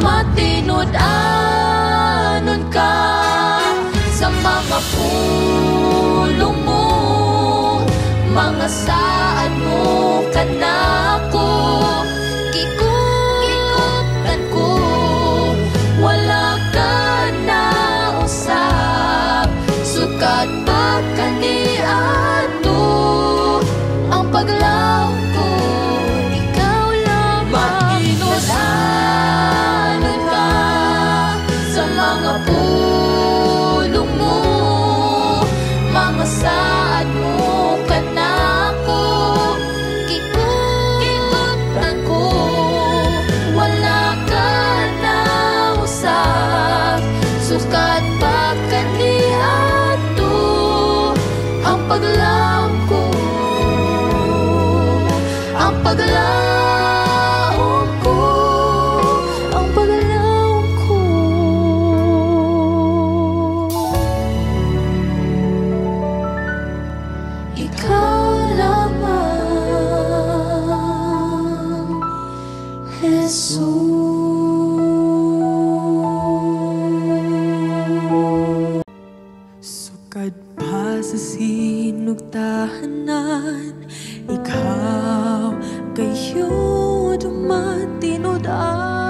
Matinud-anon ka sa mga pulong mo, mga saad mo kanako. Kikuptan ko, wala ka na usap. Sukat pa kaniadto ang paglaom ko, ikaw lamang. Matinud-anon ka sa mga pulong mo, mga saad mo kanako. Kikuptan ko, wala ka na usap. Sukat pa kaniadto ang paglaom ko, ang paglaom ko, ang paglaom ko. Ikaw lamang, Jesus. Sukad pa sa sinugtahanan, ikaw kayo dumatinud-anon.